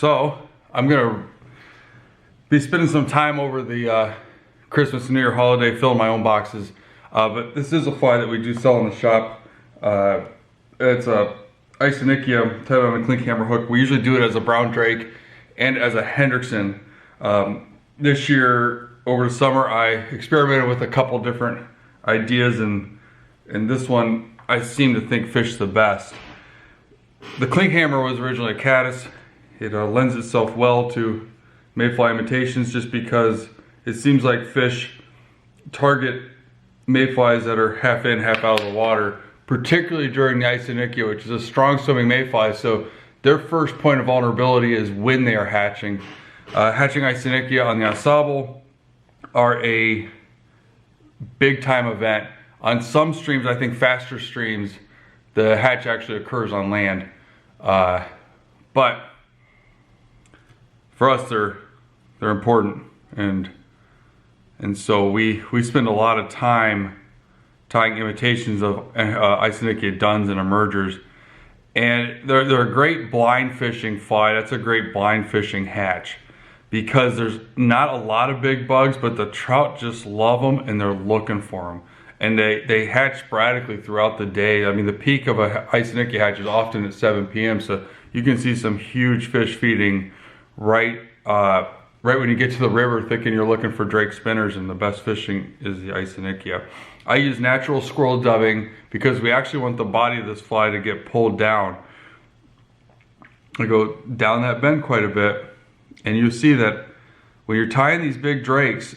So I'm gonna be spending some time over the Christmas and New Year holiday filling my own boxes. But this is a fly that we do sell in the shop. It's a Isonychia tied on a Klinky hammer hook. We usually do it as a brown drake and as a Hendrickson. This year over the summer I experimented with a couple different ideas, and this one I seem to think fished the best. The Klinky hammer was originally a caddis. It lends itself well to mayfly imitations just because it seems like fish target mayflies that are half in, half out of the water, particularly during the Isonychia, which is a strong swimming mayfly. So their first point of vulnerability is when they are hatching. Hatching Isonychia on the ensemble are a big time event. On some streams, I think faster streams, the hatch actually occurs on land. But for us, they're important, and so we spend a lot of time tying imitations of Isonychia duns and emergers, and they're a great blind fishing fly. That's a great blind fishing hatch because there's not a lot of big bugs, but the trout just love them and they're looking for them, and they hatch sporadically throughout the day. I mean, the peak of a Isonychia hatch is often at 7 p.m. so you can see some huge fish feeding right when you get to the river, thinking you're looking for drake spinners, and the best fishing is the Isonychia. I use natural squirrel dubbing because we actually want the body of this fly to get pulled down. I go down that bend quite a bit, and you see that when you're tying these big drakes,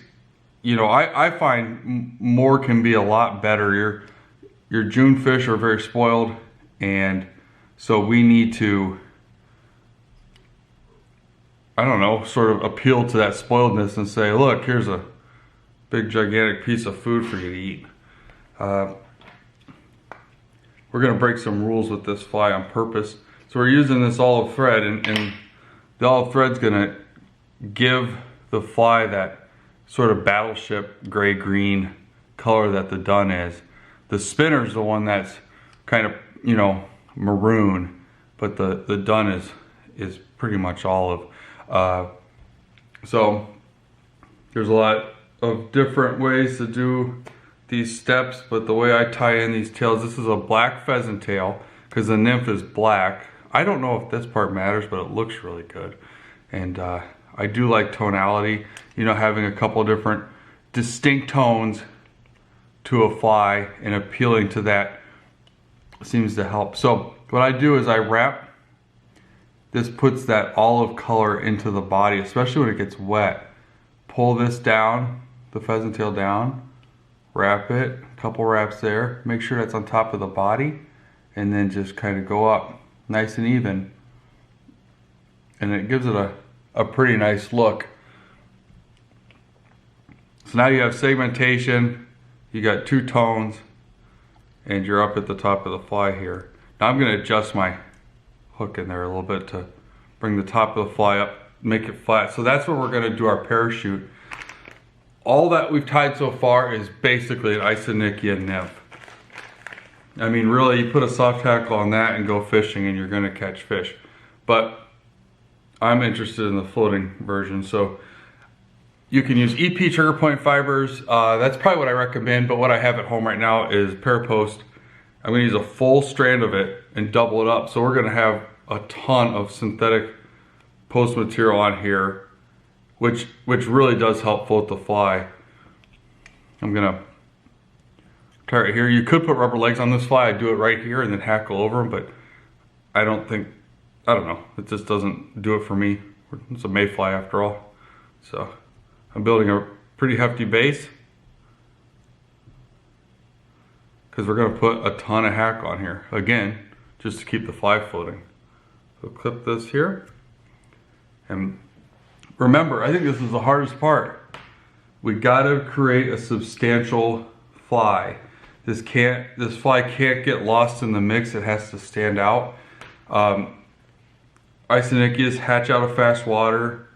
you know, I find more can be a lot better. Your June fish are very spoiled, and so we need to, I don't know, sort of appeal to that spoiledness and say, look, here's a big gigantic piece of food for you to eat. We're gonna break some rules with this fly on purpose. So we're using this olive thread, and the olive thread's gonna give the fly that sort of battleship gray-green color that the dun is. The spinner's the one that's kind of, you know, maroon, but the dun is pretty much olive. So there's a lot of different ways to do these steps, but the way I tie in these tails, this is a black pheasant tail because the nymph is black. I don't know if this part matters, but it looks really good. And I do like tonality, you know, having a couple different distinct tones to a fly and appealing to that seems to help. So what I do is I wrap. This puts that olive color into the body, especially when it gets wet. Pull this down, the pheasant tail down, wrap it, a couple wraps there, make sure that's on top of the body, and then just kind of go up nice and even. And it gives it a pretty nice look. So now you have segmentation, you got two tones, and you're up at the top of the fly here. Now I'm gonna adjust my hook in there a little bit to bring the top of the fly up, make it flat. So that's where we're gonna do our parachute. All that we've tied so far is basically an Isonychia nymph. I mean, really, you put a soft tackle on that and go fishing and you're gonna catch fish. But I'm interested in the floating version. So you can use EP trigger point fibers. That's probably what I recommend, but what I have at home right now is Parapost. I'm gonna use a full strand of it and double it up. So we're gonna have a ton of synthetic post material on here, which really does help float the fly. I'm gonna tie it here. You could put rubber legs on this fly. I'd do it right here and then hackle over them, but I don't know. It just doesn't do it for me. It's a mayfly after all. So I'm building a pretty hefty base, because we're gonna put a ton of hack on here, again, just to keep the fly floating. So clip this here. And remember, I think this is the hardest part. We gotta create a substantial fly. This fly can't get lost in the mix, it has to stand out. Isonychias hatch out of fast water.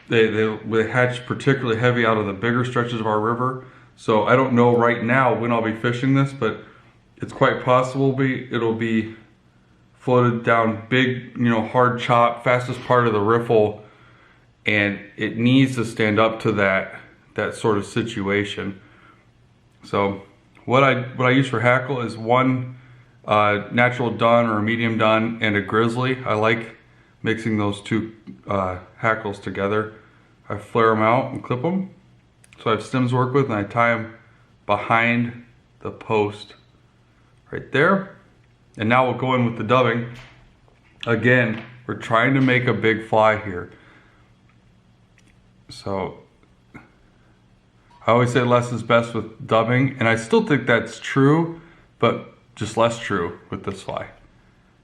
They hatch particularly heavy out of the bigger stretches of our river. So I don't know right now when I'll be fishing this, but it's quite possible it'll be floated down big, hard chop, fastest part of the riffle, and it needs to stand up to that sort of situation. So what I use for hackle is one natural dun or a medium dun and a grizzly. I like mixing those two hackles together. I flare them out and clip them. So I have stems to work with, and I tie them behind the post right there. And now we'll go in with the dubbing. Again, we're trying to make a big fly here. So I always say less is best with dubbing, and I still think that's true, but just less true with this fly.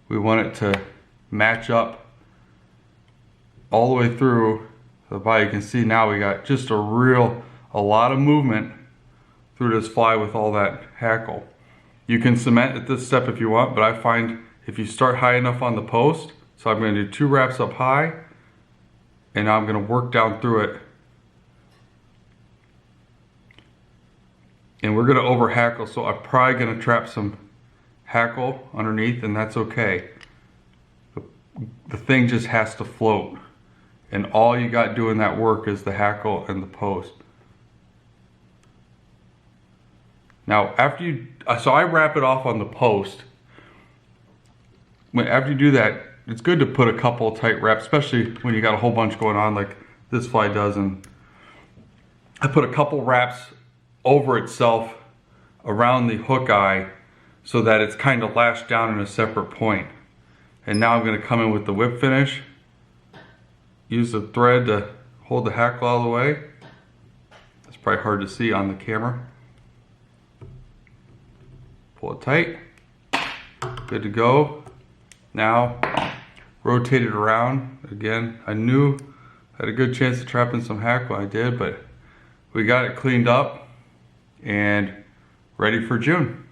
We want it to match up all the way through the body. You can see now we got just a lot of movement through this fly with all that hackle. You can cement at this step if you want, but I find if you start high enough on the post, so I'm going to do 2 wraps up high, and now I'm going to work down through it. And we're going to over hackle, so I'm probably going to trap some hackle underneath, and that's okay. The thing just has to float, and all you got doing that work is the hackle and the post. Now after so I wrap it off on the post. After you do that, it's good to put a couple tight wraps, especially when you got a whole bunch going on like this fly does. And I put a couple wraps over itself around the hook eye so that it's kind of lashed down in a separate point. And now I'm going to come in with the whip finish. Use the thread to hold the hackle all the way. It's probably hard to see on the camera. Pull it tight. Good to go. Now rotate it around. Again, I knew I had a good chance of trapping some hackle. I did, but we got it cleaned up and ready for June.